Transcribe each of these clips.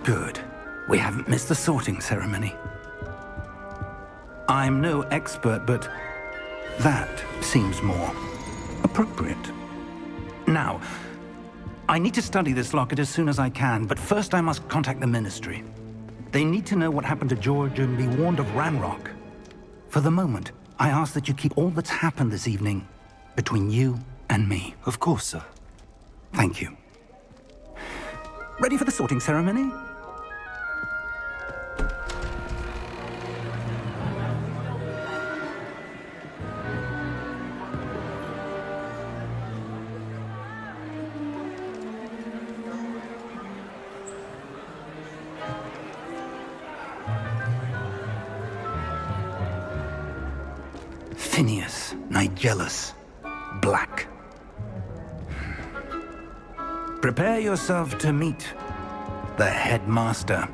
Good. We haven't missed the sorting ceremony. I'm no expert, but that seems more appropriate. Now, I need to study this locket as soon as I can, but first I must contact the Ministry. They need to know what happened to George and be warned of Ranrock. For the moment, I ask that you keep all that's happened this evening between you and me. Of course, sir. Thank you. Ready for the sorting ceremony? Phineas, Nigellus, Black. Prepare yourself to meet the headmaster.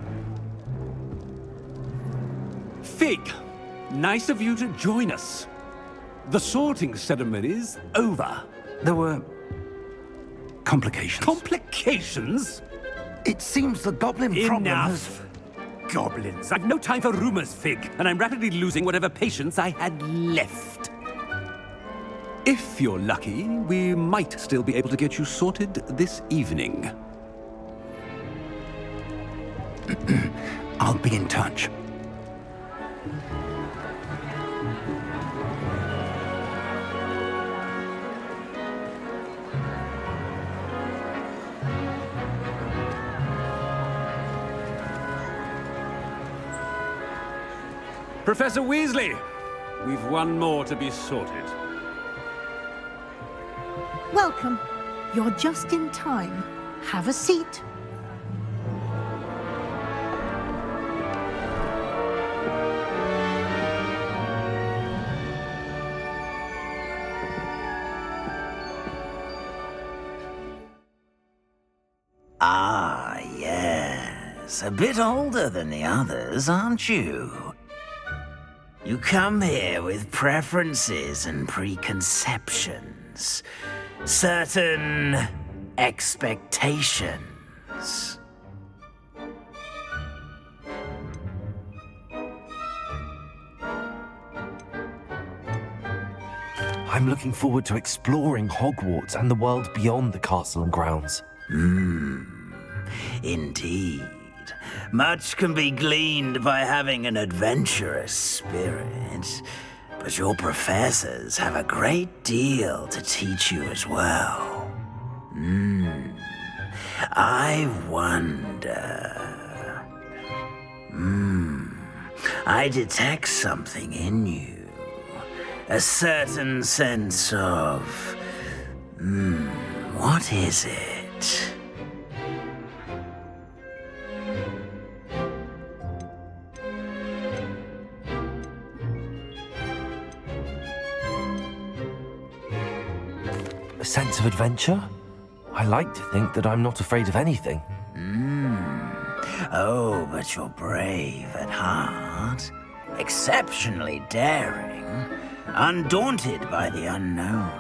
Fig, nice of you to join us. The sorting ceremony's over. There were complications. Complications? It seems the goblin problem has... Enough! Goblins. I've no time for rumors, Fig, and I'm rapidly losing whatever patience I had left. If you're lucky, we might still be able to get you sorted this evening. I'll be in touch. Professor Weasley, we've one more to be sorted. Welcome. You're just in time. Have a seat. Ah, yes. A bit older than the others, aren't you? You come here with preferences and preconceptions. Certain expectations. I'm looking forward to exploring Hogwarts and the world beyond the castle and grounds. Indeed. Much can be gleaned by having an adventurous spirit, but your professors have a great deal to teach you as well. I wonder... I detect something in you. A certain sense of... what is it? A sense of adventure? I like to think that I'm not afraid of anything. Oh, but you're brave at heart. Exceptionally daring. Undaunted by the unknown.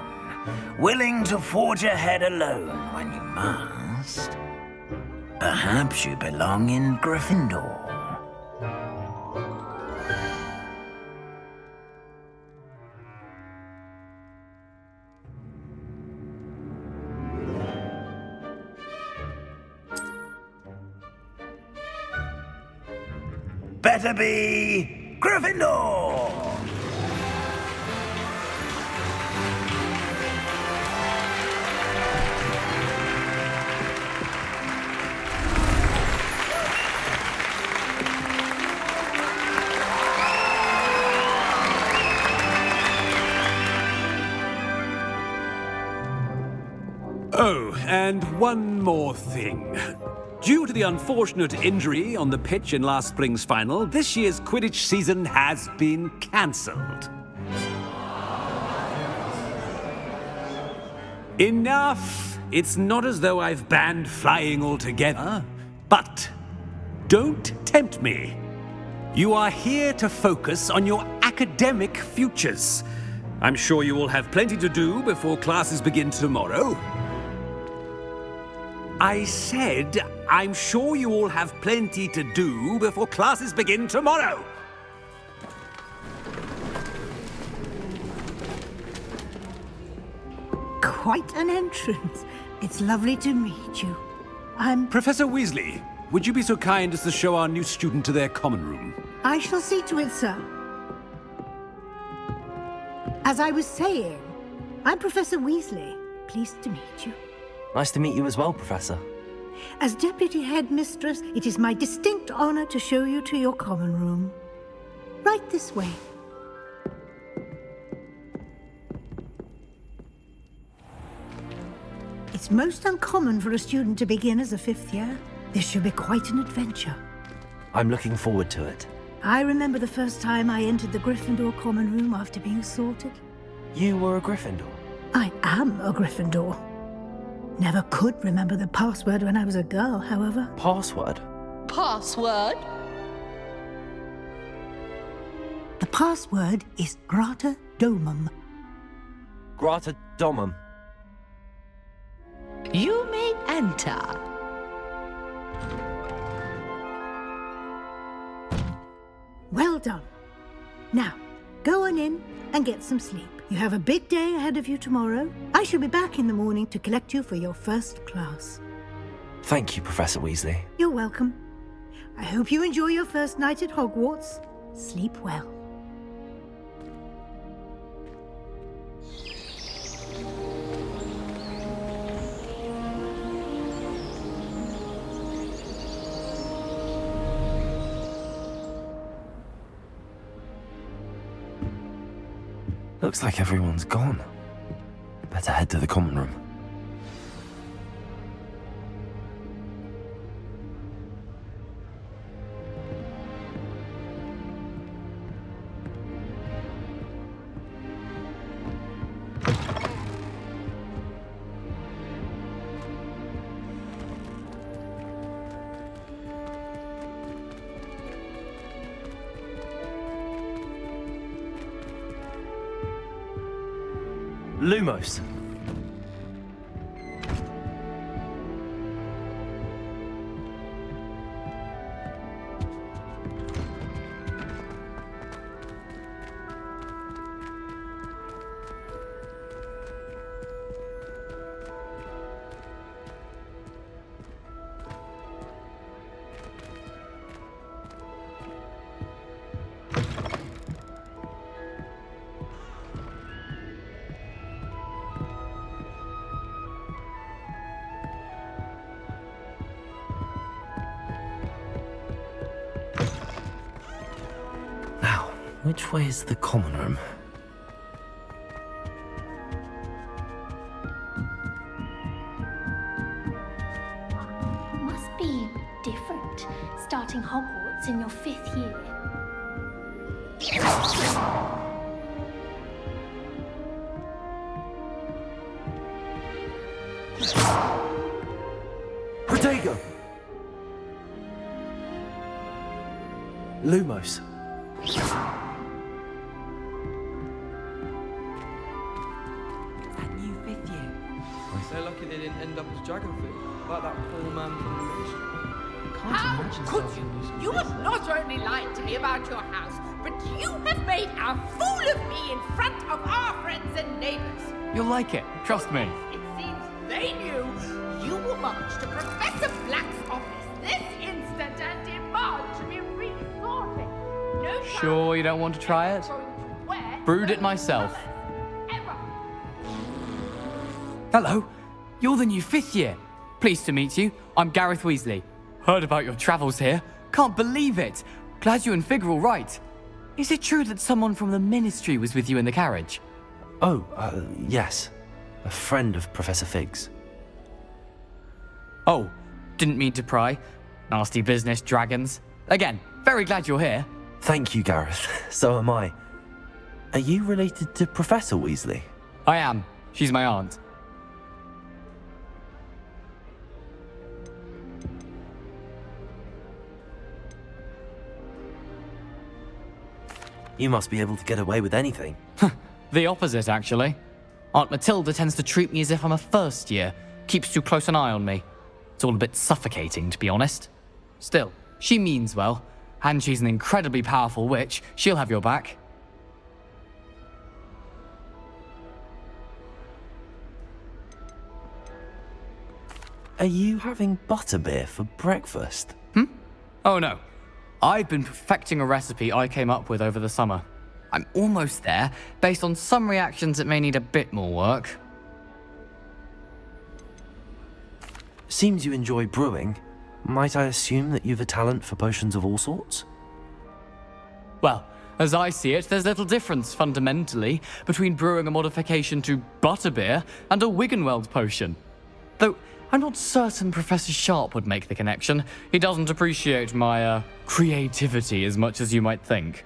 Willing to forge ahead alone when you must. Perhaps you belong in Gryffindor. Better be Gryffindor! Oh, and one more thing. Due to the unfortunate injury on the pitch in last spring's final, this year's Quidditch season has been cancelled. Enough! It's not as though I've banned flying altogether, but don't tempt me. You are here to focus on your academic futures. I'm sure you will have plenty to do before classes begin tomorrow. I said, I'm sure you all have plenty to do before classes begin tomorrow. Quite an entrance. It's lovely to meet you. Professor Weasley, would you be so kind as to show our new student to their common room? I shall see to it, sir. As I was saying, I'm Professor Weasley. Pleased to meet you. Nice to meet you as well, Professor. As Deputy Headmistress, it is my distinct honor to show you to your common room. Right this way. It's most uncommon for a student to begin as a fifth year. This should be quite an adventure. I'm looking forward to it. I remember the first time I entered the Gryffindor common room after being sorted. You were a Gryffindor? I am a Gryffindor. Never could remember the password when I was a girl, however. Password? Password? The password is Grata Domum. Grata Domum. You may enter. Well done. Now, go on in and get some sleep. You have a big day ahead of you tomorrow. I shall be back in the morning to collect you for your first class. Thank you, Professor Weasley. You're welcome. I hope you enjoy your first night at Hogwarts. Sleep well. Looks like everyone's gone. Better head to the common room. Lumos. Which way is the common room? Must be different, starting Hogwarts in your 5th year. Protego! Lumos. They're lucky they didn't end up as dragon food, like that poor man from the ministry. How could you? You have not only lied to me about your house, but you have made a fool of me in front of our friends and neighbors. You'll like it, trust me. It seems they knew you will march to Professor Black's office this instant and demand to be resorted. No Sure you don't want to try it? Brewed it myself. Hello, you're the new 5th year. Pleased to meet you. I'm Gareth Weasley. Heard about your travels here. Can't believe it. Glad you and Fig are all right. Is it true that someone from the Ministry was with you in the carriage? Oh, yes. A friend of Professor Fig's. Oh, didn't mean to pry. Nasty business, dragons. Again, very glad you're here. Thank you, Gareth. So am I. Are you related to Professor Weasley? I am. She's my aunt. You must be able to get away with anything. The opposite, actually. Aunt Matilda tends to treat me as if I'm a first year. Keeps too close an eye on me. It's all a bit suffocating, to be honest. Still, she means well, and she's an incredibly powerful witch. She'll have your back. Are you having butterbeer for breakfast? Oh no. I've been perfecting a recipe I came up with over the summer. I'm almost there. Based on some reactions, it may need a bit more work. Seems you enjoy brewing. Might I assume that you've a talent for potions of all sorts? Well, as I see it, there's little difference, fundamentally, between brewing a modification to butterbeer and a Wiggenweld potion. Though, I'm not certain Professor Sharp would make the connection. He doesn't appreciate my, creativity as much as you might think.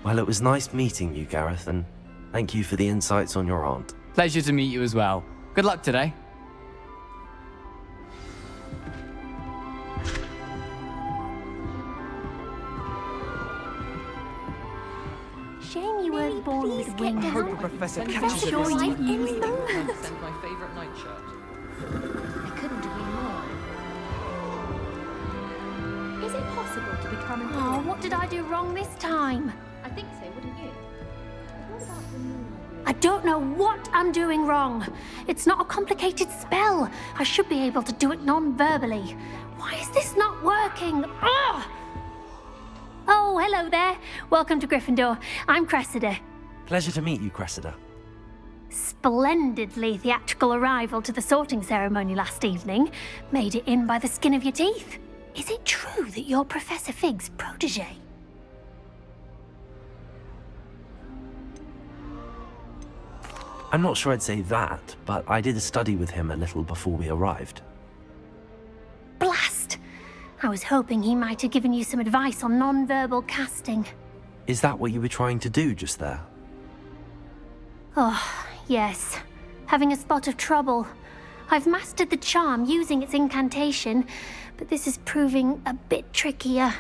Well, it was nice meeting you, Gareth, and thank you for the insights on your aunt. Pleasure to meet you as well. Good luck today. Shame you weren't born with wings. Professor I'm catches sure it. you knew. Send my favourite nightshirt. I couldn't agree more. Is it possible to become an Oh, what did I do wrong this time? I think so, wouldn't you? I don't know what I'm doing wrong. It's not a complicated spell. I should be able to do it non-verbally. Why is this not working? Ugh! Oh, hello there. Welcome to Gryffindor. I'm Cressida. Pleasure to meet you, Cressida. Splendidly theatrical arrival to the sorting ceremony last evening. Made it in by the skin of your teeth. Is it true that you're Professor Fig's protege? I'm not sure I'd say that, but I did study with him a little before we arrived. Blast! I was hoping he might have given you some advice on non-verbal casting. Is that what you were trying to do just there? Oh, yes. Having a spot of trouble. I've mastered the charm using its incantation, but this is proving a bit trickier.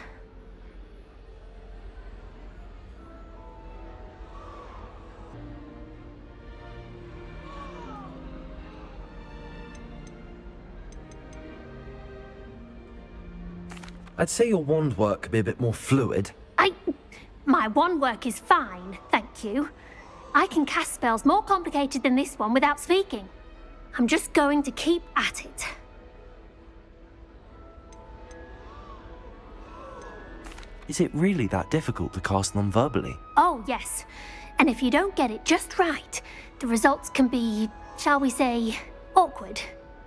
I'd say your wand work could be a bit more fluid. My wand work is fine, thank you. I can cast spells more complicated than this one without speaking. I'm just going to keep at it. Is it really that difficult to cast non-verbally? Oh, yes. And if you don't get it just right, the results can be, shall we say, awkward.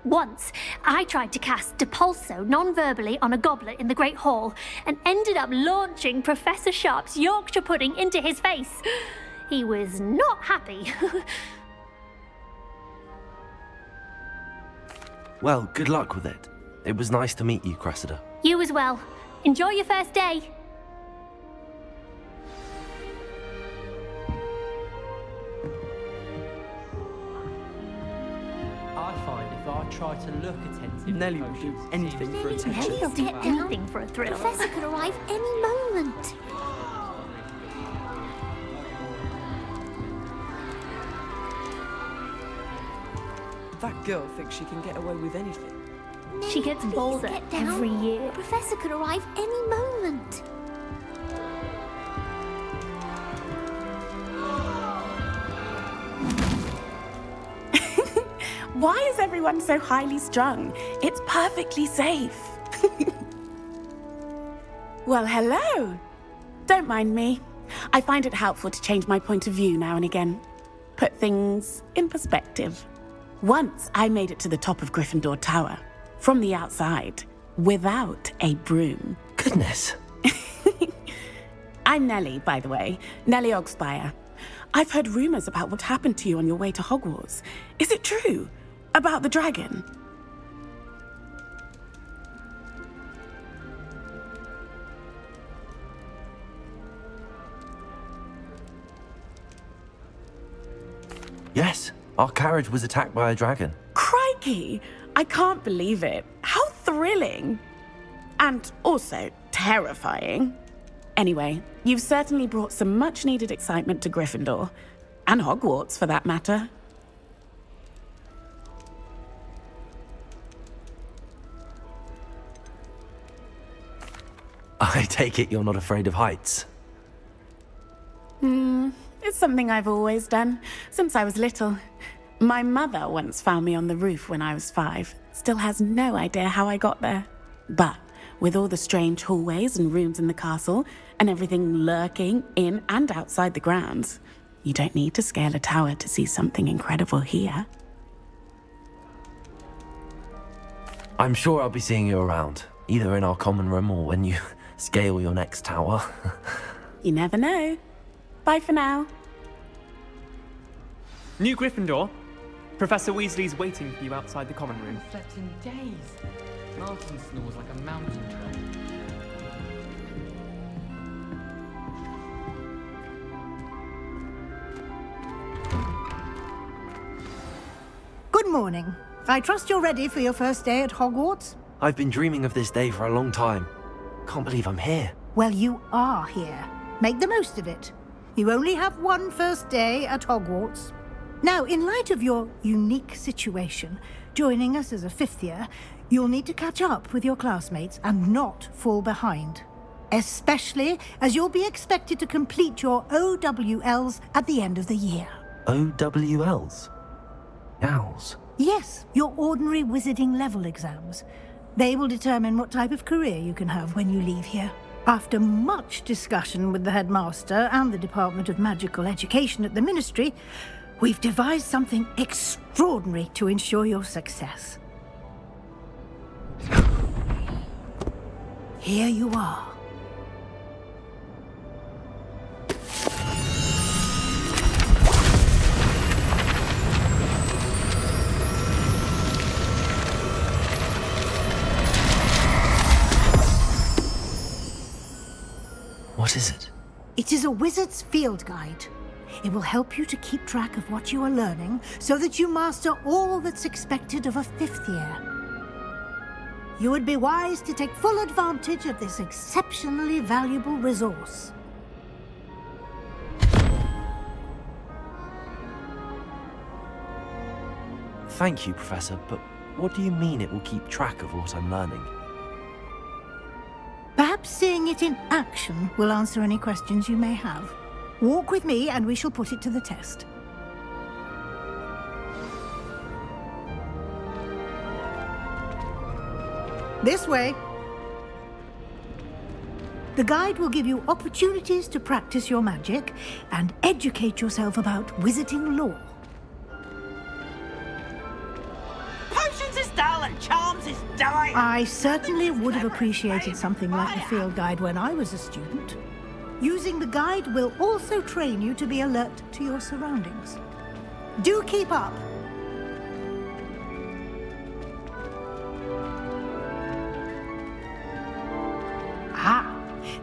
Once, I tried to cast Depulso non-verbally on a goblet in the Great Hall and ended up launching Professor Sharp's Yorkshire pudding into his face. He was not happy. Well, good luck with it. It was nice to meet you, Cressida. You as well. Enjoy your first day. I find if I try to look attentive, Nelly will do anything for attention. He'll do anything for a thrill. Professor could arrive any moment. That girl thinks she can get away with anything. She gets bolder every year. Professor could arrive any moment. Why is everyone so highly strung? It's perfectly safe. Well, hello. Don't mind me. I find it helpful to change my point of view now and again. Put things in perspective. Once I made it to the top of Gryffindor Tower, from the outside, without a broom. Goodness. I'm Nellie, by the way. Nellie Ogspire. I've heard rumors about what happened to you on your way to Hogwarts. Is it true? About the dragon? Yes, our carriage was attacked by a dragon. Crikey! I can't believe it. How thrilling! And also terrifying. Anyway, you've certainly brought some much-needed excitement to Gryffindor. And Hogwarts, for that matter. Take it you're not afraid of heights. It's something I've always done, since I was little. My mother once found me on the roof when I was 5. Still has no idea how I got there. But with all the strange hallways and rooms in the castle, and everything lurking in and outside the grounds, you don't need to scale a tower to see something incredible here. I'm sure I'll be seeing you around, either in our common room or when you scale your next tower. You never know. Bye for now. New Gryffindor. Professor Weasley's waiting for you outside the common room. Slept in days. Martin snores like a mountain troll. Good morning. I trust you're ready for your first day at Hogwarts? I've been dreaming of this day for a long time. Can't believe I'm here. Well, you are here. Make the most of it. You only have one first day at Hogwarts. Now, in light of your unique situation, joining us as a 5th year, you'll need to catch up with your classmates and not fall behind. Especially as you'll be expected to complete your OWLs at the end of the year. OWLs? Owls? Yes, your ordinary wizarding level exams. They will determine what type of career you can have when you leave here. After much discussion with the headmaster and the Department of Magical Education at the Ministry, we've devised something extraordinary to ensure your success. Here you are. What is it? It is a wizard's field guide. It will help you to keep track of what you are learning so that you master all that's expected of a 5th year. You would be wise to take full advantage of this exceptionally valuable resource. Thank you, Professor, but what do you mean it will keep track of what I'm learning? Perhaps seeing it in action will answer any questions you may have. Walk with me and we shall put it to the test. This way. The guide will give you opportunities to practice your magic and educate yourself about wizarding lore. Potions is dull and charms is dying. I certainly would have appreciated something like the field guide when I was a student. Using the guide will also train you to be alert to your surroundings. Do keep up.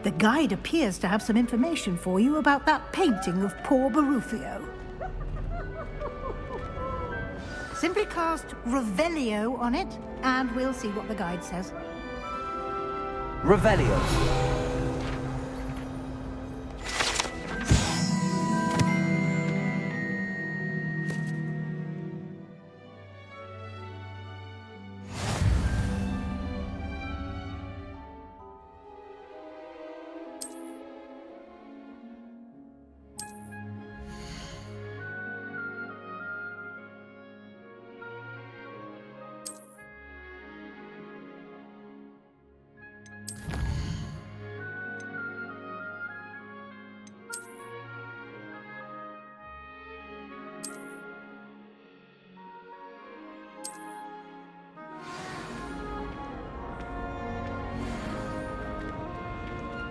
The guide appears to have some information for you about that painting of poor Barufio. Simply cast Revelio on it, and we'll see what the guide says. Revelio.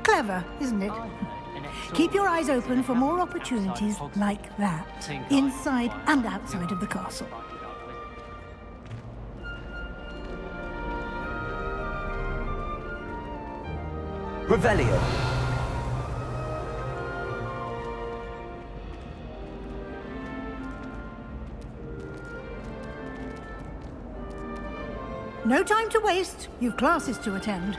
Clever, isn't it? Keep your eyes open for more opportunities like that, inside and outside of the castle. Revelio. No time to waste. You've classes to attend.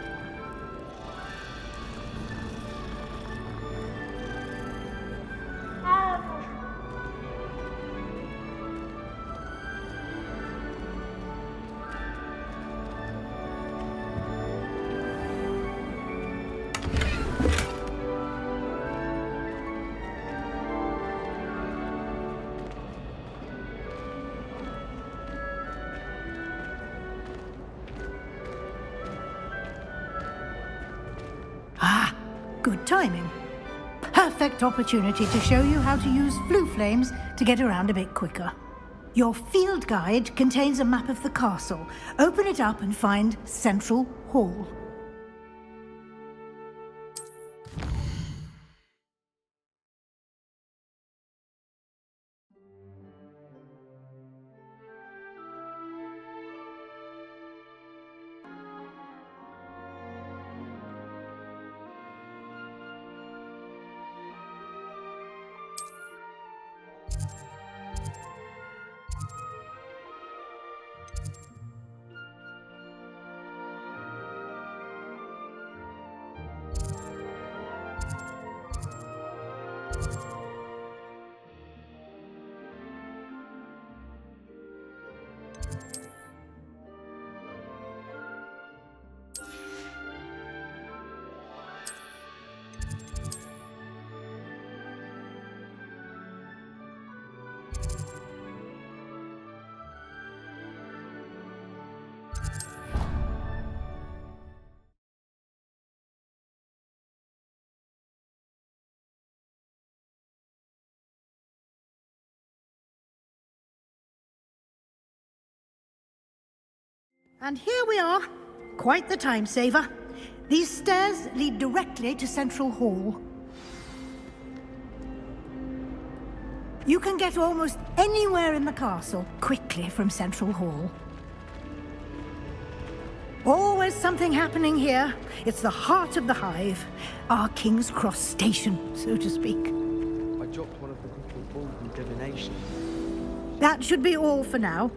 Good timing. Perfect opportunity to show you how to use flue flames to get around a bit quicker. Your field guide contains a map of the castle. Open it up and find Central Hall. And here we are. Quite the time saver. These stairs lead directly to Central Hall. You can get almost anywhere in the castle quickly from Central Hall. Always something happening here. It's the heart of the hive. Our King's Cross station, so to speak. I dropped one of the crystal balls in divination. That should be all for now.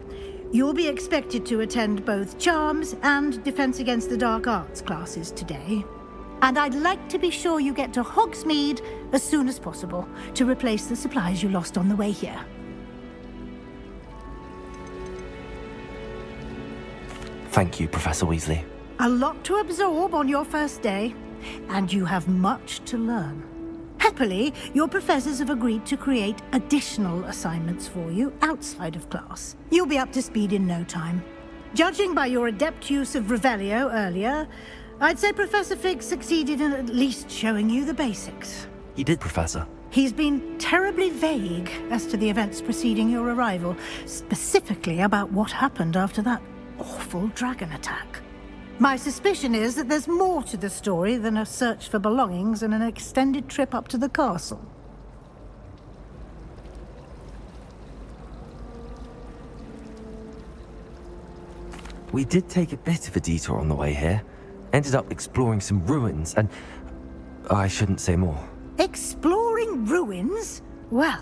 You'll be expected to attend both Charms and Defense Against the Dark Arts classes today. And I'd like to be sure you get to Hogsmeade as soon as possible to replace the supplies you lost on the way here. Thank you, Professor Weasley. A lot to absorb on your first day, and you have much to learn. Happily, your professors have agreed to create additional assignments for you outside of class. You'll be up to speed in no time. Judging by your adept use of Revelio earlier, I'd say Professor Fig succeeded in at least showing you the basics. He did, Professor. He's been terribly vague as to the events preceding your arrival, specifically about what happened after that awful dragon attack. My suspicion is that there's more to the story than a search for belongings and an extended trip up to the castle. We did take a bit of a detour on the way here. Ended up exploring some ruins and... I shouldn't say more. Exploring ruins? Well,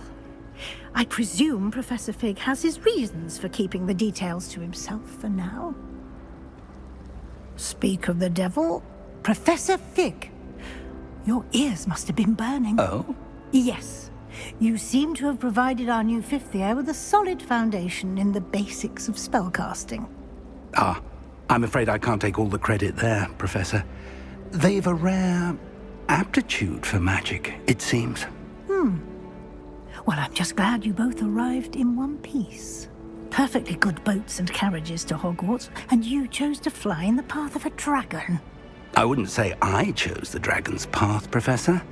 I presume Professor Fig has his reasons for keeping the details to himself for now. Speak of the devil, Professor Fig. Your ears must have been burning. Oh? Yes. You seem to have provided our new fifth year with a solid foundation in the basics of spellcasting. Ah, I'm afraid I can't take all the credit there, Professor. They've a rare aptitude for magic, it seems. Well, I'm just glad you both arrived in one piece. Perfectly good boats and carriages to Hogwarts, and you chose to fly in the path of a dragon. I wouldn't say I chose the dragon's path, Professor.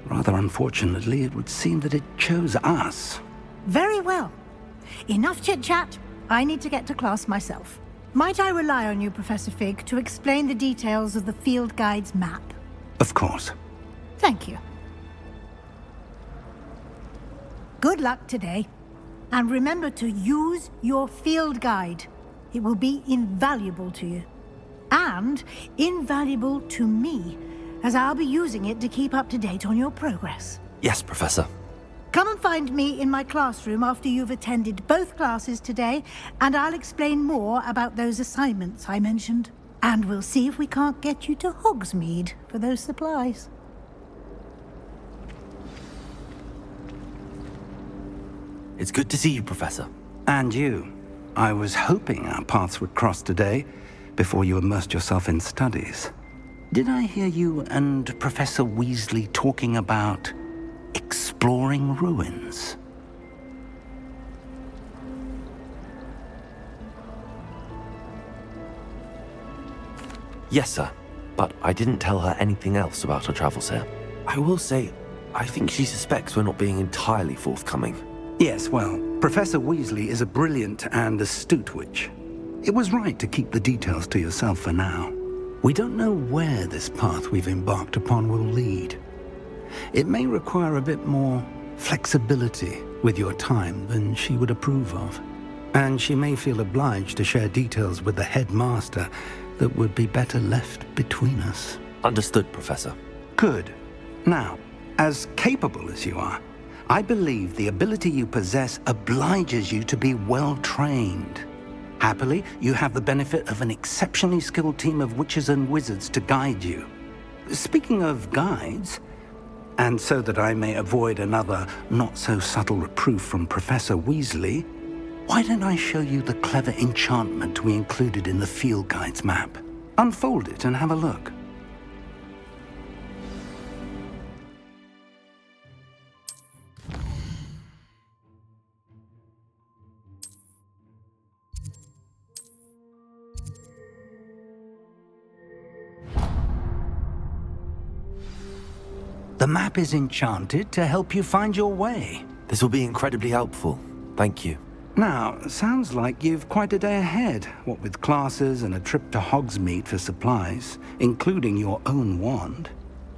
Rather unfortunately, it would seem that it chose us. Very well. Enough chit-chat. I need to get to class myself. Might I rely on you, Professor Fig, to explain the details of the field guide's map? Of course. Thank you. Good luck today. And remember to use your field guide. It will be invaluable to you. And invaluable to me, as I'll be using it to keep up to date on your progress. Yes, Professor. Come and find me in my classroom after you've attended both classes today, and I'll explain more about those assignments I mentioned. And we'll see if we can't get you to Hogsmeade for those supplies. It's good to see you, Professor. And you. I was hoping our paths would cross today, before you immersed yourself in studies. Did I hear you and Professor Weasley talking about exploring ruins? Yes, sir. but I didn't tell her anything else about her travels here. I will say, I think she suspects we're not being entirely forthcoming. Yes, well, Professor Weasley is a brilliant and astute witch. It was right to keep the details to yourself for now. We don't know where this path we've embarked upon will lead. It may require a bit more flexibility with your time than she would approve of. And she may feel obliged to share details with the headmaster that would be better left between us. Understood, Professor. Good. Now, as capable as you are, I believe the ability you possess obliges you to be well-trained. Happily, you have the benefit of an exceptionally skilled team of witches and wizards to guide you. Speaking of guides, and so that I may avoid another not-so-subtle reproof from Professor Weasley, why don't I show you the clever enchantment we included in the field guide's map? Unfold it and have a look. The map is enchanted to help you find your way. This will be incredibly helpful. Thank you. Now, sounds like you've quite a day ahead, what with classes and a trip to Hogsmeade for supplies, including your own wand.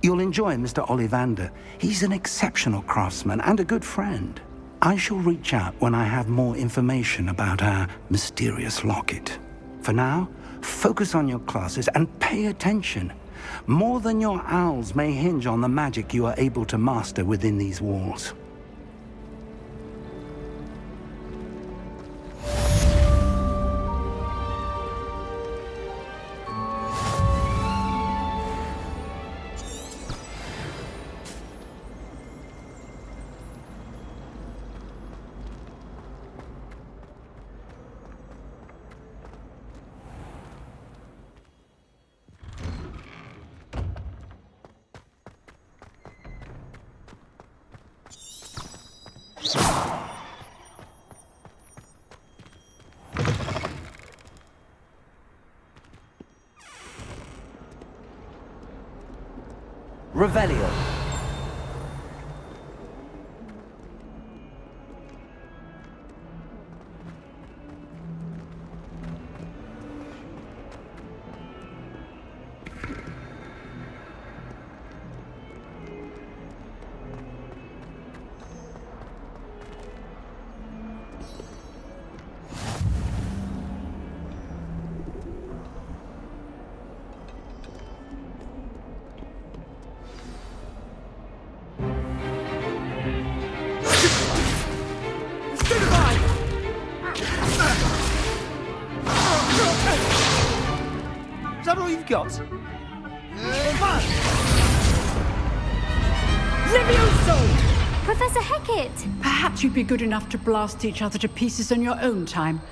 You'll enjoy Mr. Ollivander. He's an exceptional craftsman and a good friend. I shall reach out when I have more information about our mysterious locket. For now, focus on your classes and pay attention. More than your owls may hinge on the magic you are able to master within these walls. Revelio. Is that all you've got? Levioso! Professor Hecat! Perhaps you'd be good enough to blast each other to pieces on your own time.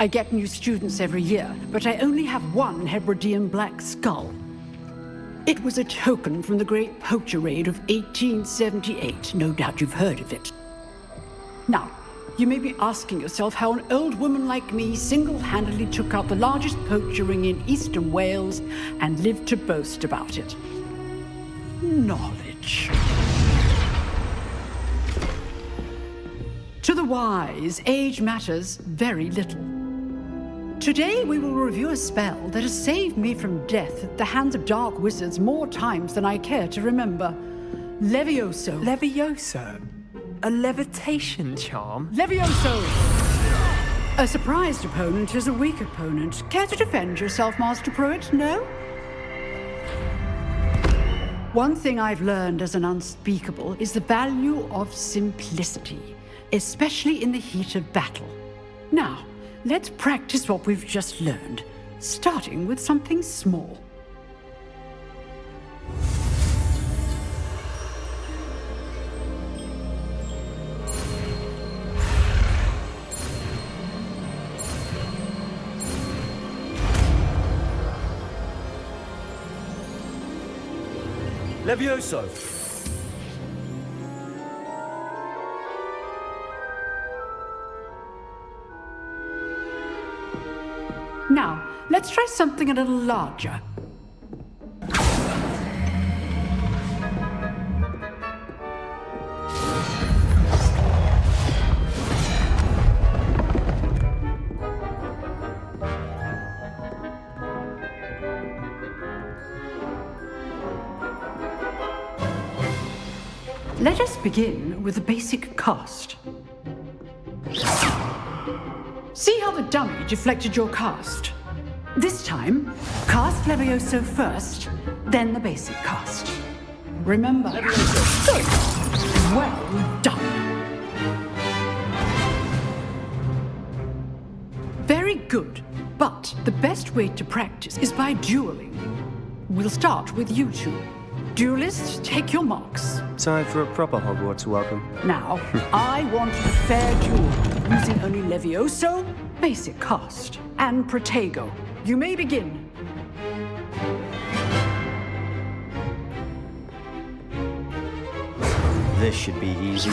I get new students every year, but I only have one Hebridean black skull. It was a token from the Great Poacher Raid of 1878. No doubt you've heard of it. Now, you may be asking yourself how an old woman like me single-handedly took out the largest poacher ring in eastern Wales and lived to boast about it. Knowledge. To the wise, age matters very little. Today we will review a spell that has saved me from death at the hands of dark wizards more times than I care to remember. Levioso. Levioso? A levitation charm? Levioso! A surprised opponent is a weak opponent. Care to defend yourself, Master Pruitt? No? One thing I've learned as an unspeakable is the value of simplicity, especially in the heat of battle. Now, let's practice what we've just learned, starting with something small. Levioso! Now, let's try something a little larger. Let us begin with the basic cast. See how the dummy deflected your cast? This time, cast Levioso first, then the basic cast. Remember? Good. Well done. Very good, but the best way to practice is by dueling. We'll start with you two. Duelists, take your marks. Time for a proper Hogwarts welcome. Now, I want a fair duel, using only Levioso, basic cast, and Protego. You may begin. This should be easy.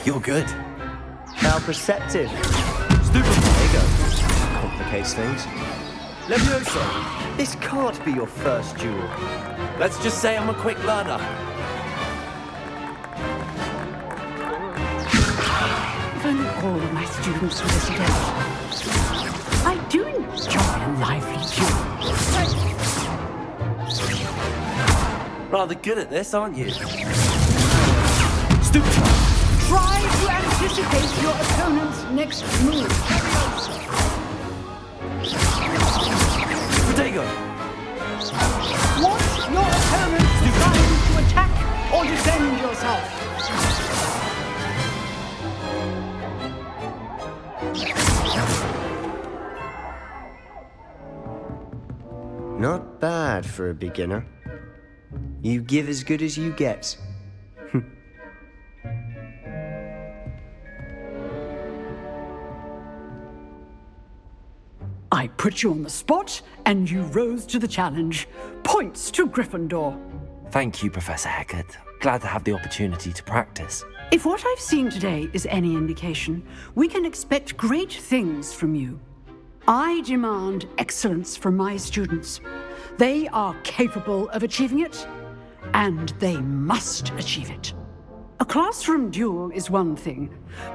You're good. How perceptive. Stupid Protego. Complicates things. Levioso, this can't be your first duel. Let's just say I'm a quick learner. If only all of my students were this adept. I do enjoy a lively duel. Rather good at this, aren't you? Stupid. Try to anticipate your opponent's next move. Protego. Want your opponent designed to attack or defend yourself? Not bad for a beginner. You give as good as you get. I put you on the spot, and you rose to the challenge. Points to Gryffindor. Thank you, Professor Hecat. Glad to have the opportunity to practice. If what I've seen today is any indication, we can expect great things from you. I demand excellence from my students. They are capable of achieving it, and they must achieve it. A classroom duel is one thing,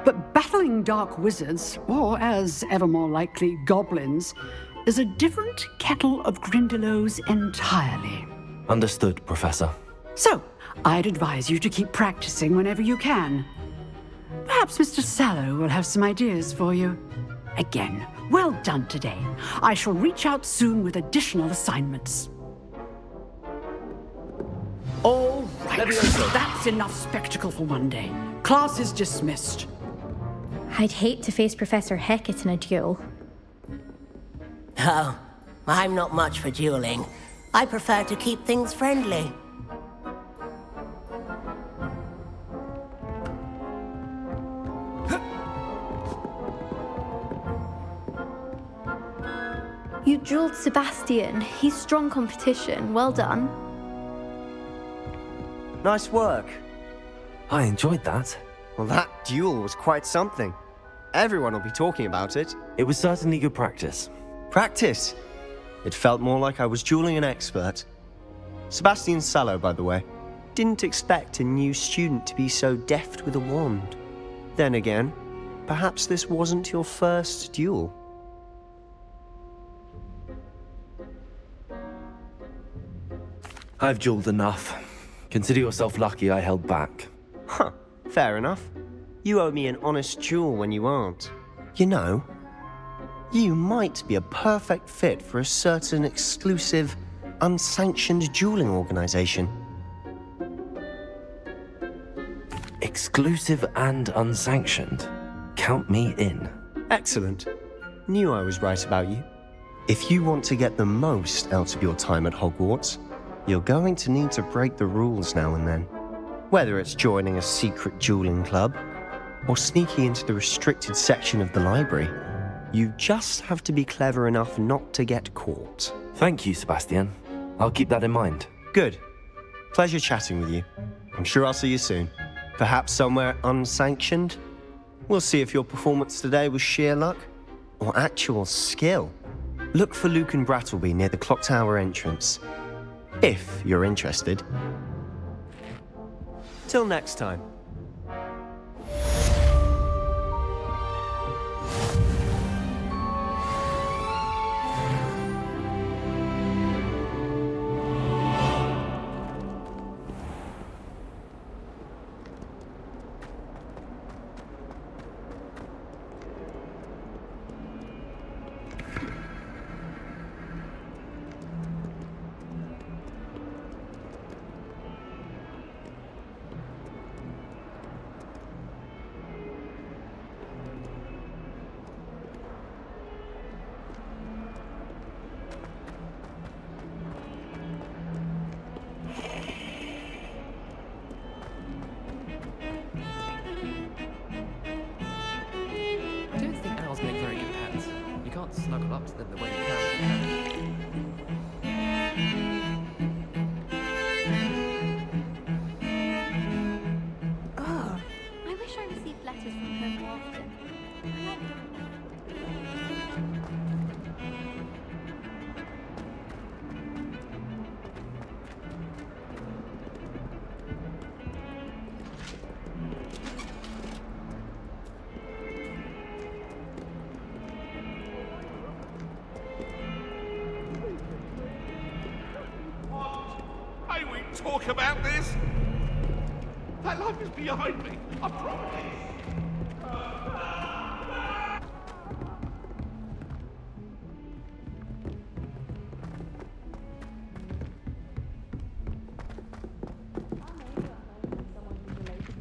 but battling dark wizards, or as ever more likely, goblins, is a different kettle of Grindylows entirely. Understood, Professor. So, I'd advise you to keep practicing whenever you can. Perhaps Mr. Sallow will have some ideas for you. Again, well done today. I shall reach out soon with additional assignments. All right, that's enough spectacle for one day. Class is dismissed. I'd hate to face Professor Hecat in a duel. Oh, I'm not much for dueling. I prefer to keep things friendly. You dueled Sebastian. He's strong competition. Well done. Nice work. I enjoyed that. Well, that duel was quite something. Everyone will be talking about it. It was certainly good practice. Practice? It felt more like I was dueling an expert. Sebastian Sallow, by the way. Didn't expect a new student to be so deft with a wand. Then again, perhaps this wasn't your first duel. I've dueled enough. Consider yourself lucky I held back. Huh, fair enough. You owe me an honest duel when you aren't. You know, you might be a perfect fit for a certain exclusive, unsanctioned dueling organization. Exclusive and unsanctioned. Count me in. Excellent. Knew I was right about you. If you want to get the most out of your time at Hogwarts, you're going to need to break the rules now and then. Whether it's joining a secret dueling club, or sneaking into the restricted section of the library, you just have to be clever enough not to get caught. Thank you, Sebastian. I'll keep that in mind. Good. Pleasure chatting with you. I'm sure I'll see you soon. Perhaps somewhere unsanctioned? We'll see if your performance today was sheer luck or actual skill. Look for Luke and Brattleby near the clock tower entrance, if you're interested. Till next time. snuggle up to them the way you can. Oh. I wish I received letters from her more often. I won't talk about this. That life is behind me. I promise.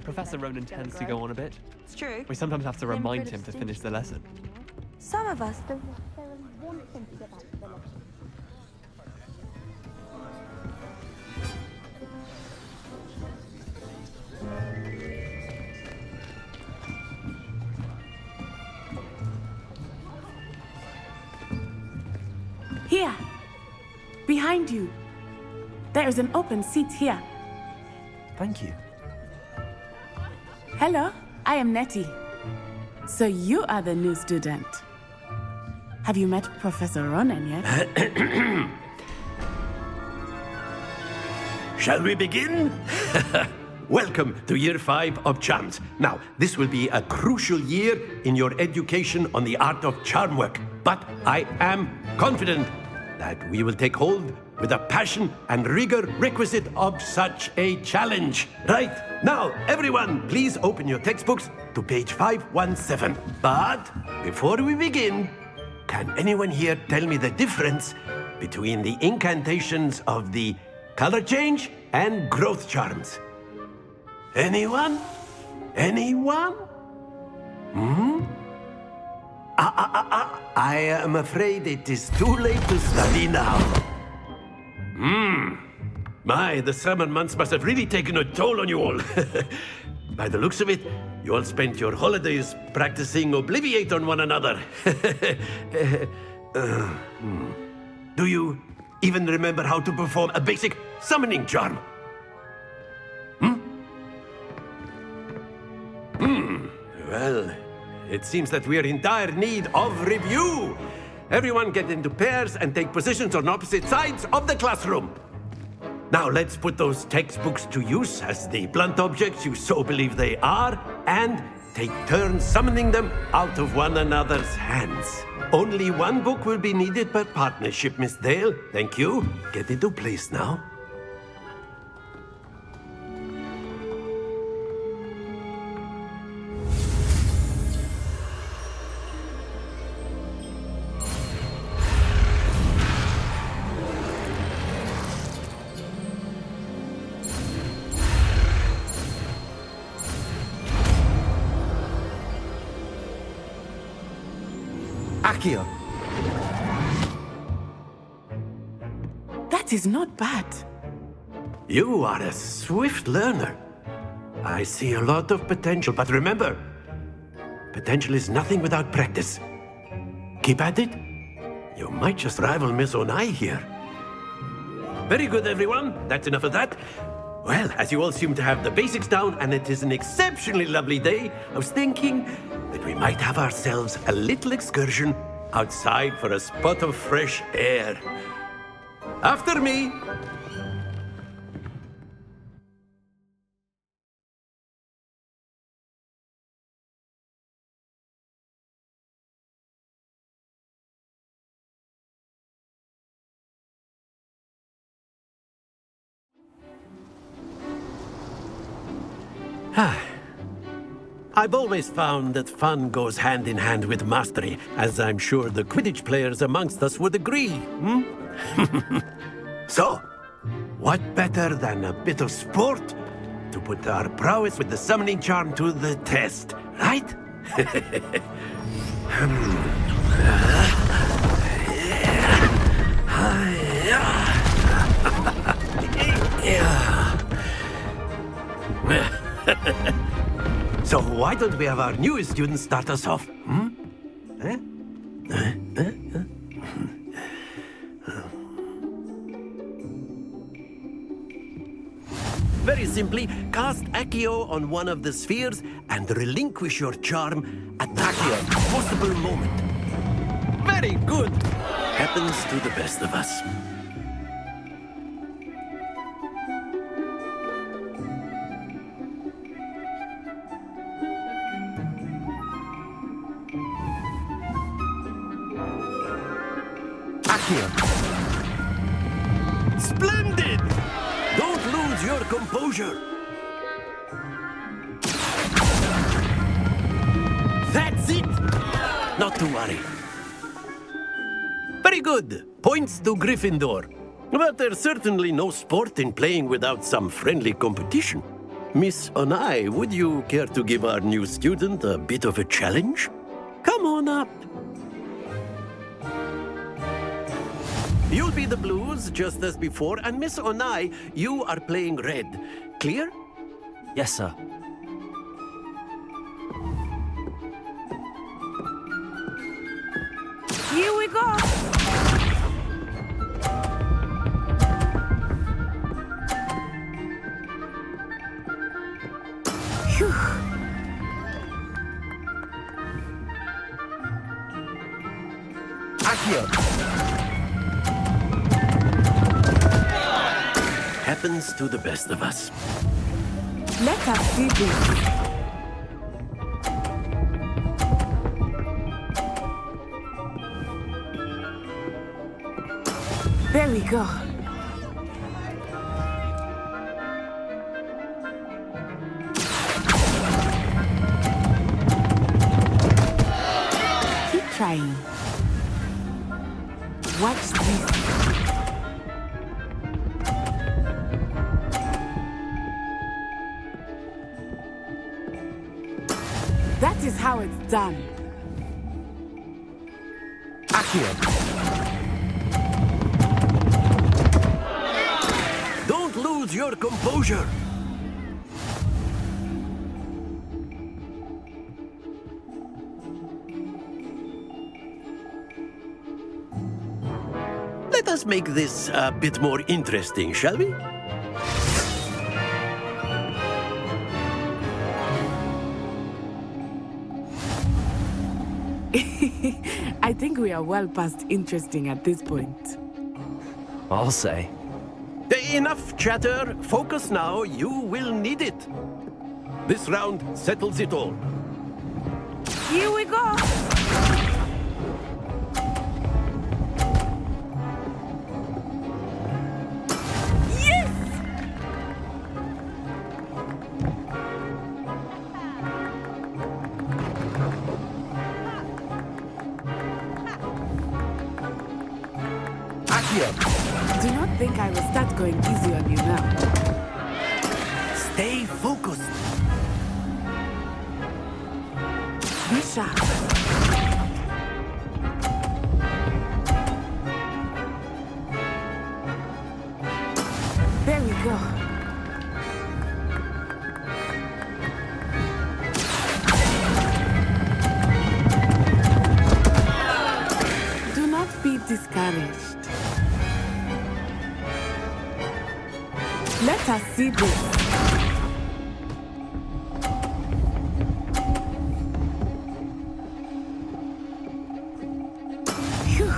Professor Ronan tends to go on a bit. It's true. We sometimes have to remind him to finish the lesson. Some of us don't necessarily want him to get back to the lesson. Here. Behind you. There is an open seat here. Thank you. Hello, I am Nettie. So you are the new student. Have you met Professor Ronan yet? Shall we begin? Welcome to Year 5 of Charms. Now, this will be a crucial year in your education on the art of charm work. But I am confident that we will take hold with the passion and rigor requisite of such a challenge. Right, now, everyone, please open your textbooks to page 517. But before we begin, can anyone here tell me the difference between the incantations of the color change and growth charms? Anyone? Anyone? I am afraid it is too late to study now. My, the summer months must have really taken a toll on you all. By the looks of it, you all spent your holidays practicing Obliviate on one another. Do you even remember how to perform a basic summoning charm? Well, it seems that we are in dire need of review. Everyone get into pairs and take positions on opposite sides of the classroom. Now let's put those textbooks to use as the blunt objects you so believe they are, and take turns summoning them out of one another's hands. Only one book will be needed per partnership, Miss Dale. Thank you. Get into place now. Accio. That is not bad. You are a swift learner. I see a lot of potential, but remember, potential is nothing without practice. Keep at it. You might just rival Miss Onai here. Very good, everyone. That's enough of that. Well, as you all seem to have the basics down, and it is an exceptionally lovely day, I was thinking that we might have ourselves a little excursion outside for a spot of fresh air. After me. I've always found that fun goes hand in hand with mastery, as I'm sure the Quidditch players amongst us would agree. So, what better than a bit of sport to put our prowess with the summoning charm to the test, right? So why don't we have our newest student start us off? simply cast Accio on one of the spheres and relinquish your charm at the possible moment. Very good. Happens to the best of us. Accio. Splendid! Don't lose your composure. That's it! Not to worry. Very good. Points to Gryffindor. But there's certainly no sport in playing without some friendly competition. Miss Onai, would you care to give our new student a bit of a challenge? Come on up. You'll be the blues, just as before, and Miss Onai, you are playing red. Clear? Yes, sir. Here we go! Phew. Accio. Happens to the best of us. Let us see this. There we go. Keep trying. Watch this. That is how it's done. Accio. Don't lose your composure. Let us make this a bit more interesting, shall we? I think we are well past interesting at this point. I'll say. Enough chatter. Focus now. You will need it. This round settles it all. Here we go! Yes! Accio. Do not think I will start going easy on you now. Stay focused. Be sharp. There we go. Do not be discouraged. Let us see this. Phew.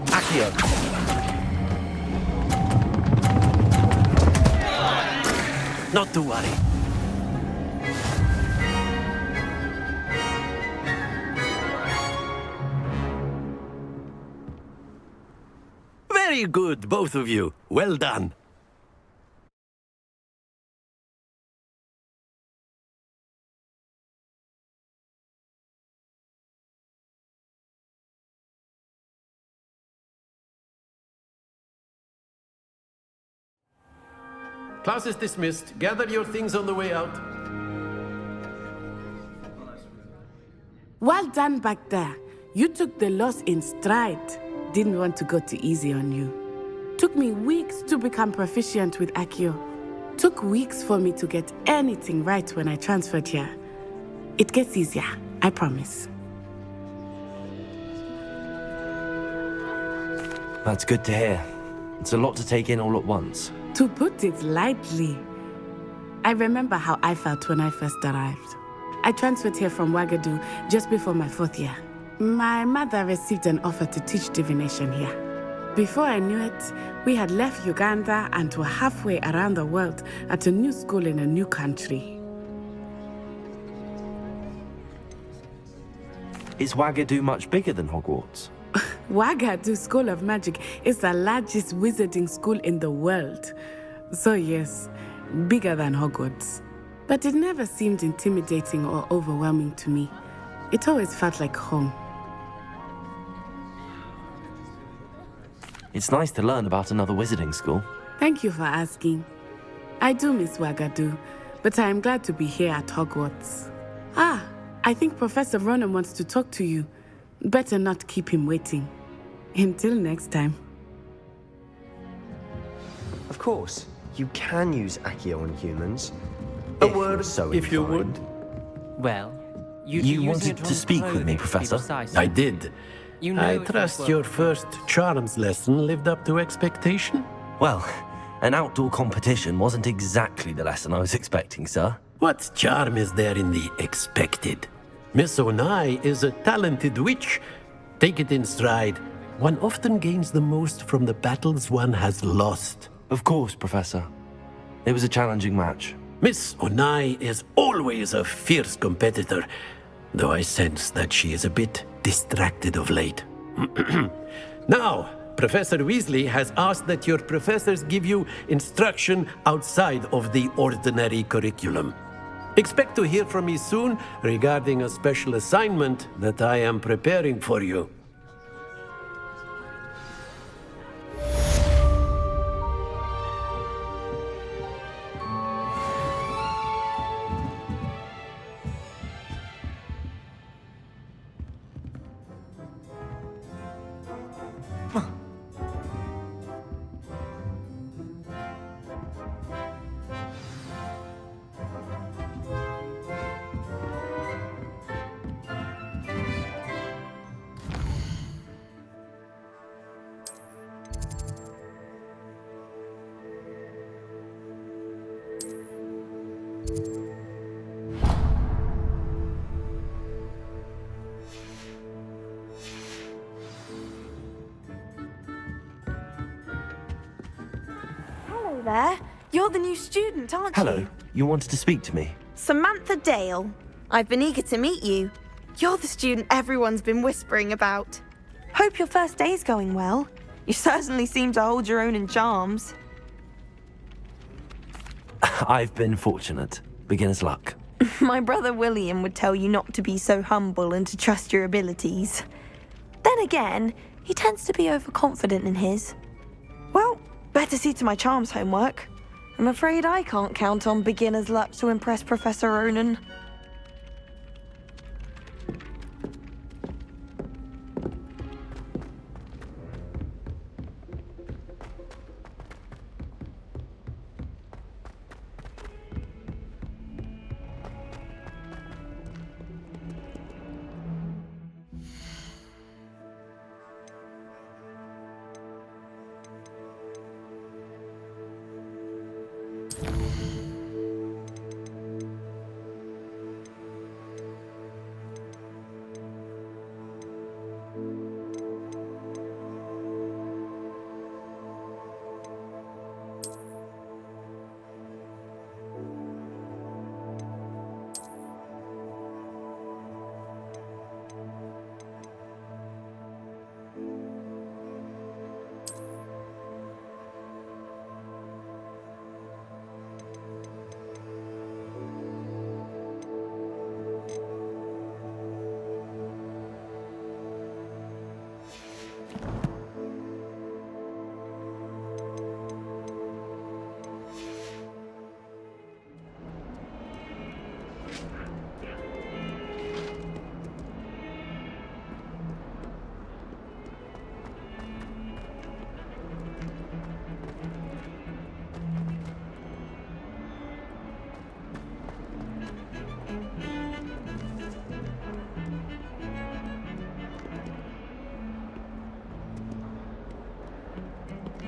Accio. Not to worry. Very good, both of you. Well done. Class is dismissed. Gather your things on the way out. Well done back there. You took the loss in stride. Didn't want to go too easy on you. Took me weeks to become proficient with Accio. Took weeks for me to get anything right when I transferred here. It gets easier, I promise. That's good to hear. It's a lot to take in all at once. To put it lightly, I remember how I felt when I first arrived. I transferred here from Wagadu just before my 4th year. My mother received an offer to teach divination here. Before I knew it, we had left Uganda and were halfway around the world at a new school in a new country. Is Wagadu much bigger than Hogwarts? Wagadu School of Magic is the largest wizarding school in the world. So yes, bigger than Hogwarts. But it never seemed intimidating or overwhelming to me. It always felt like home. It's nice to learn about another wizarding school. Thank you for asking. I do miss Wagadu, but I am glad to be here at Hogwarts. Ah, I think Professor Ronan wants to talk to you. Better not keep him waiting. Until next time. Of course, you can use Accio on humans. A word, if you would. Well, you wanted to speak with me, Professor? I did. You know I it trust was your first charms lesson lived up to expectation? Well, an outdoor competition wasn't exactly the lesson I was expecting, sir. What charm is there in the expected? Miss Onai is a talented witch. Take it in stride. One often gains the most from the battles one has lost. Of course, Professor. It was a challenging match. Miss Onai is always a fierce competitor, though I sense that she is a bit distracted of late. Now, Professor Weasley has asked that your professors give you instruction outside of the ordinary curriculum. Expect to hear from me soon regarding a special assignment that I am preparing for you. Hello there. You're the new student, aren't you? Hello. You wanted to speak to me? Samantha Dale. I've been eager to meet you. You're the student everyone's been whispering about. Hope your first day's going well. You certainly seem to hold your own in charms. I've been fortunate. Beginner's luck. My brother William would tell you not to be so humble and to trust your abilities. Then again, he tends to be overconfident in his. Well, better see to my charms homework. I'm afraid I can't count on beginner's luck to impress Professor Ronan.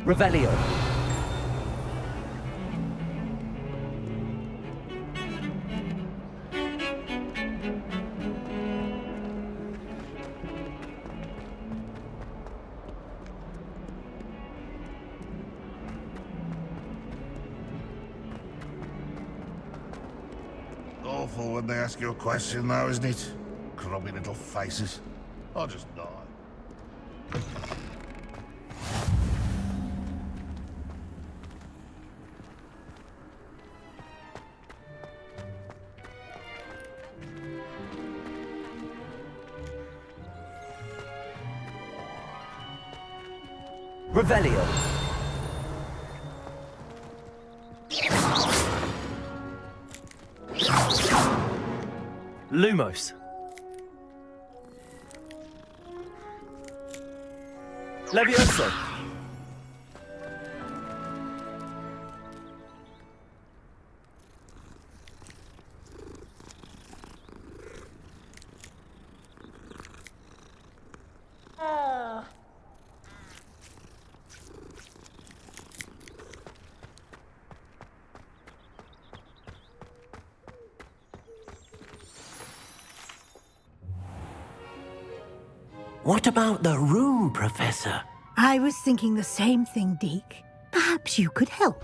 Revelio. Awful when they ask you a question, though, isn't it? Grubby little faces. I'll just nod. Revelio. Lumos. Levioso. What about the room, Professor? I was thinking the same thing, Deke. Perhaps you could help.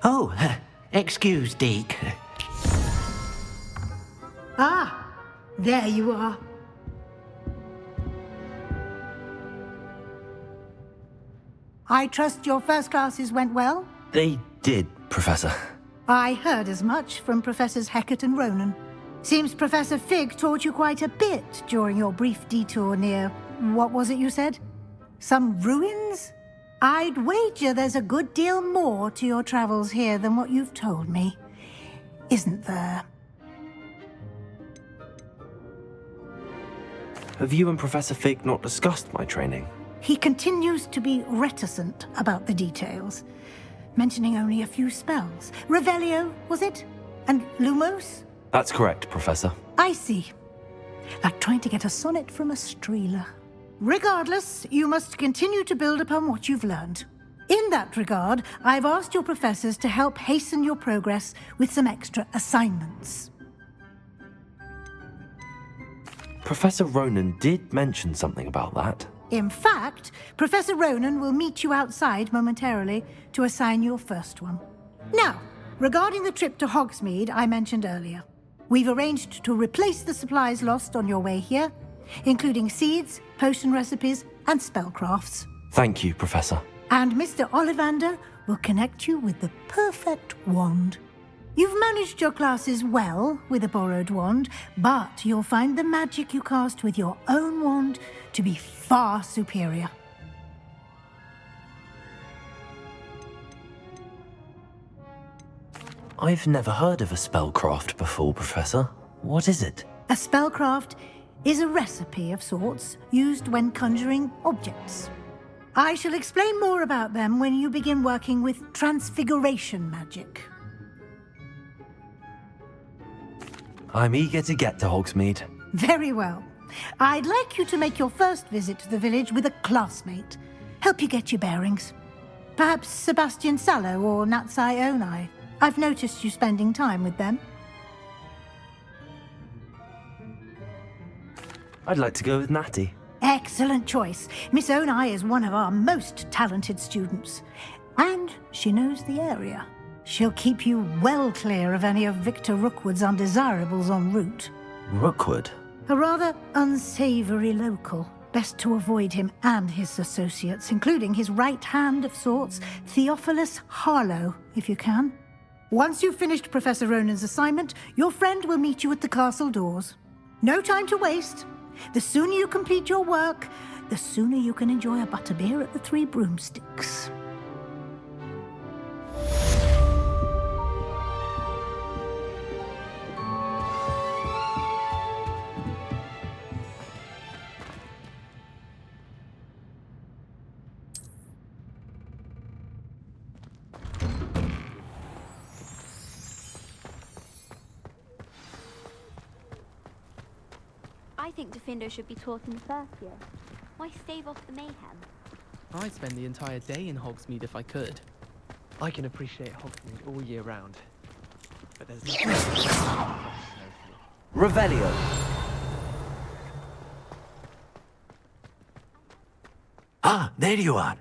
Oh, excuse, Deke. Ah, there you are. I trust your first classes went well? They did, Professor. I heard as much from Professors Hecat and Ronan. Seems Professor Fig taught you quite a bit during your brief detour near... what was it you said? Some ruins? I'd wager there's a good deal more to your travels here than what you've told me. Isn't there? Have you and Professor Fig not discussed my training? He continues to be reticent about the details, mentioning only a few spells. Revelio, was it? And Lumos? That's correct, Professor. I see. Like trying to get a sonnet from a streeler. Regardless, you must continue to build upon what you've learned. In that regard, I've asked your professors to help hasten your progress with some extra assignments. Professor Ronan did mention something about that. In fact, Professor Ronan will meet you outside momentarily to assign your first one. Now, regarding the trip to Hogsmeade I mentioned earlier, we've arranged to replace the supplies lost on your way here, including seeds, potion recipes, and spellcrafts. Thank you, Professor. And Mr. Ollivander will connect you with the perfect wand. You've managed your classes well with a borrowed wand, but you'll find the magic you cast with your own wand to be far superior. I've never heard of a spellcraft before, Professor. What is it? A spellcraft is a recipe of sorts used when conjuring objects. I shall explain more about them when you begin working with transfiguration magic. I'm eager to get to Hogsmeade. Very well. I'd like you to make your first visit to the village with a classmate. Help you get your bearings. Perhaps Sebastian Sallow or Natsai Onai. I've noticed you spending time with them. I'd like to go with Natty. Excellent choice. Miss Onai is one of our most talented students. And she knows the area. She'll keep you well clear of any of Victor Rookwood's undesirables en route. Rookwood? A rather unsavory local. Best to avoid him and his associates, including his right hand of sorts, Theophilus Harlow, if you can. Once you've finished Professor Ronan's assignment, your friend will meet you at the castle doors. No time to waste. The sooner you complete your work, the sooner you can enjoy a butterbeer at the Three Broomsticks. I think Defindo should be taught in the first year. Why stave off the mayhem? I'd spend the entire day in Hogsmeade if I could. I can appreciate Hogsmeade all year round. But there's nothing... Revelio. Ah, there you are.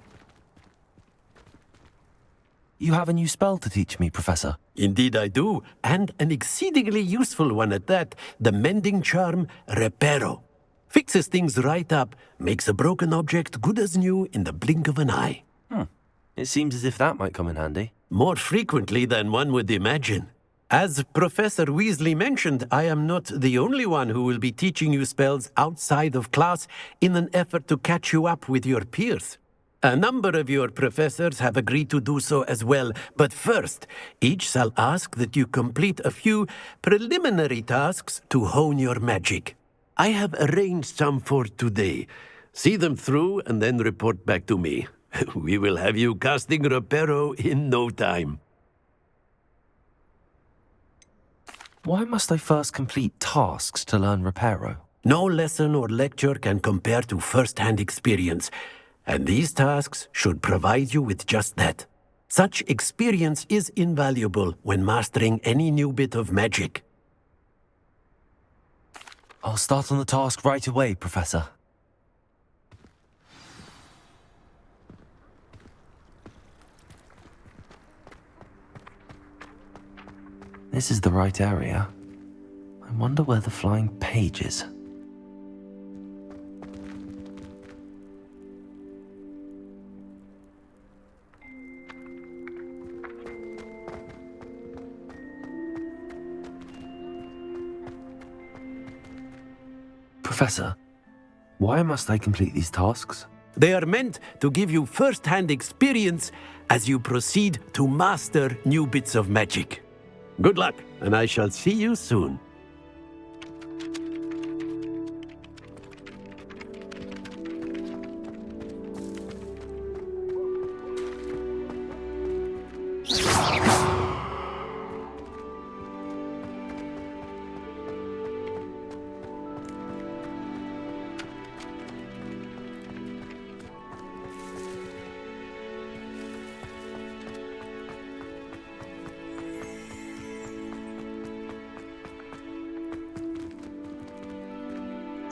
You have a new spell to teach me, Professor. Indeed I do, and an exceedingly useful one at that. The mending charm, Reparo. Fixes things right up, makes a broken object good as new in the blink of an eye. It seems as if that might come in handy. More frequently than one would imagine. As Professor Weasley mentioned, I am not the only one who will be teaching you spells outside of class in an effort to catch you up with your peers. A number of your professors have agreed to do so as well, but first, each shall ask that you complete a few preliminary tasks to hone your magic. I have arranged some for today. See them through and then report back to me. We will have you casting Reparo in no time. Why must I first complete tasks to learn Reparo? No lesson or lecture can compare to first-hand experience, and these tasks should provide you with just that. Such experience is invaluable when mastering any new bit of magic. I'll start on the task right away, Professor. This is the right area. I wonder where the flying page is. Professor, why must I complete these tasks? They are meant to give you first-hand experience as you proceed to master new bits of magic. Good luck, and I shall see you soon.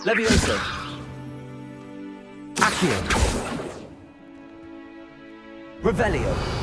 Levioso. Accio. Revelio.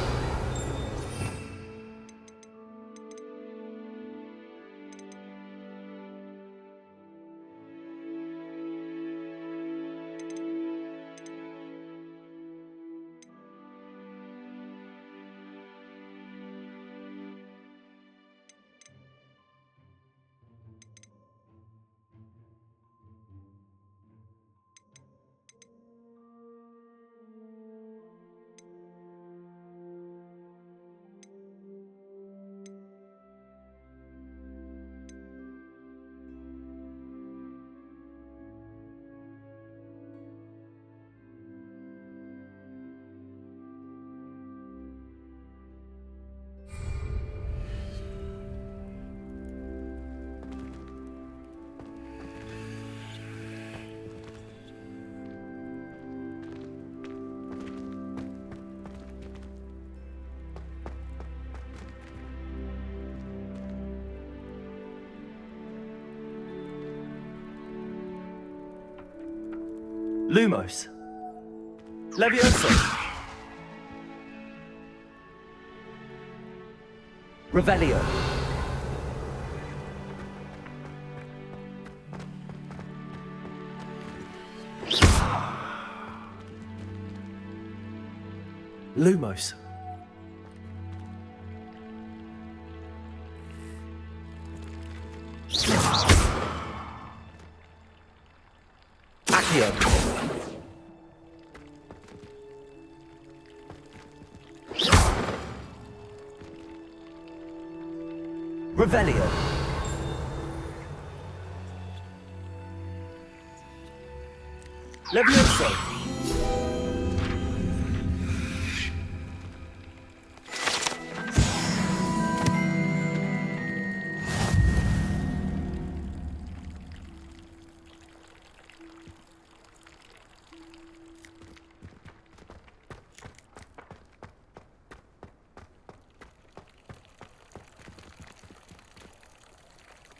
Lumos. Levioso. Revelio. Lumos. Accio. Revelio. Levioso.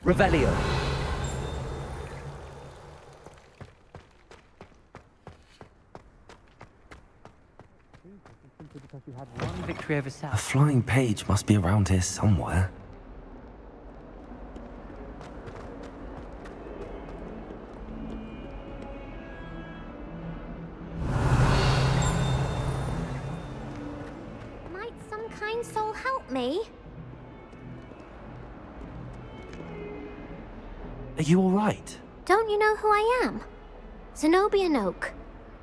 Revelio. Victory over South. A flying page must be around here somewhere. Might some kind soul help me? Are you all right? Don't you know who I am? Zenobia Noak,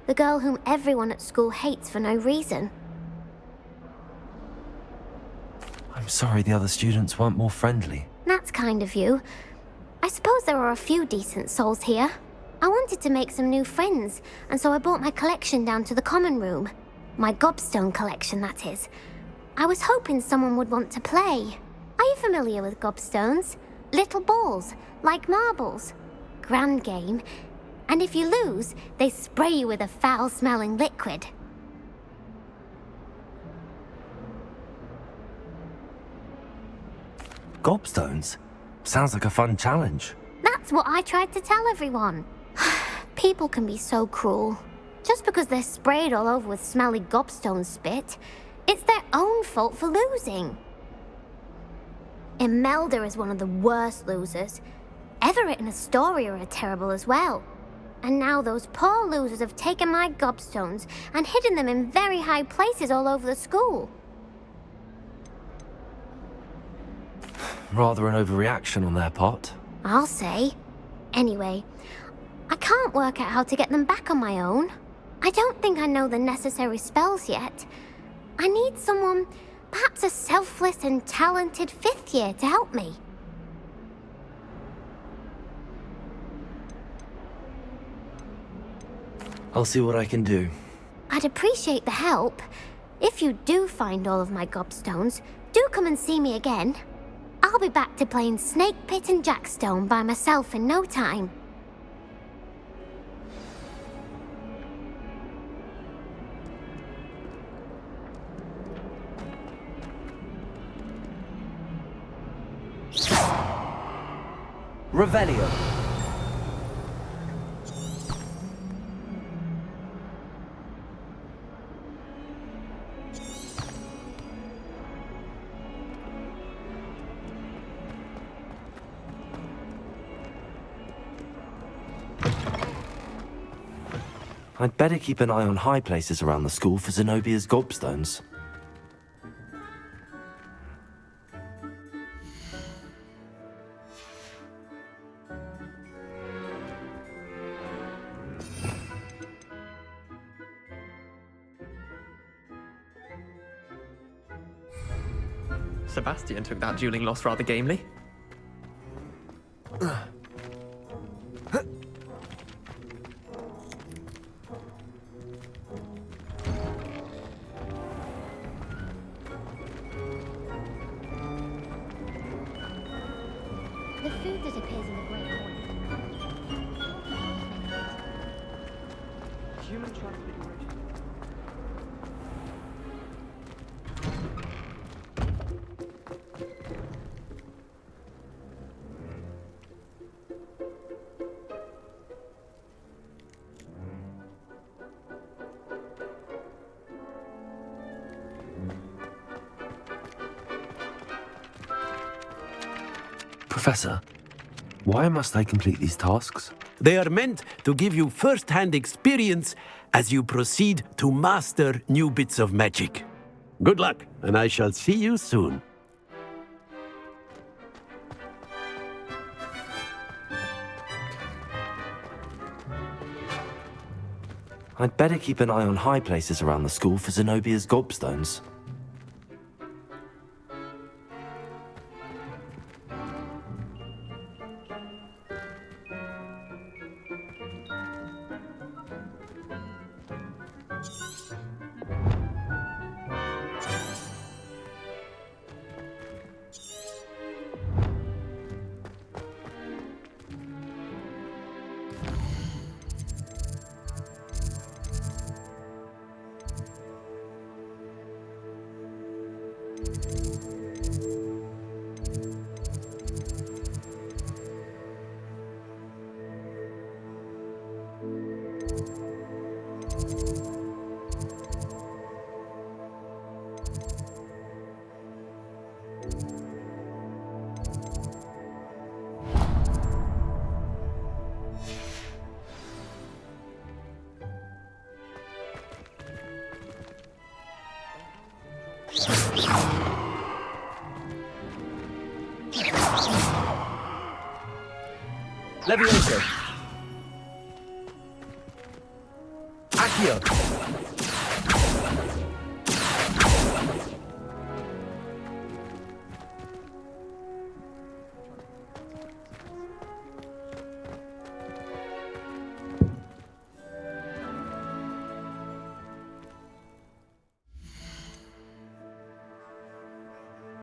the girl whom everyone at school hates for no reason. I'm sorry the other students weren't more friendly. That's kind of you. I suppose there are a few decent souls here. I wanted to make some new friends, and so I brought my collection down to the common room. My gobstone collection, that is. I was hoping someone would want to play. Are you familiar with gobstones? Little balls, like marbles. Grand game. And if you lose, they spray you with a foul-smelling liquid. Gobstones? Sounds like a fun challenge. That's what I tried to tell everyone. People can be so cruel. Just because they're sprayed all over with smelly gobstone spit, it's their own fault for losing. Imelda is one of the worst losers. Everett and Astoria are terrible as well. And now those poor losers have taken my gobstones and hidden them in very high places all over the school. Rather an overreaction on their part. I'll say. Anyway, I can't work out how to get them back on my own. I don't think I know the necessary spells yet. I need someone, perhaps a selfless and talented 5th year to help me. I'll see what I can do. I'd appreciate the help. If you do find all of my gobstones, do come and see me again. I'll be back to playing Snake Pit and Jackstone by myself in no time. Revelio. I'd better keep an eye on high places around the school for Zenobia's gobstones. Sebastian took that dueling loss rather gamely. The food that appears in the Great Hall. Human transfiguration. Professor, why must I complete these tasks? They are meant to give you first-hand experience as you proceed to master new bits of magic. Good luck, and I shall see you soon. I'd better keep an eye on high places around the school for Zenobia's gobstones. Levioso. Accio.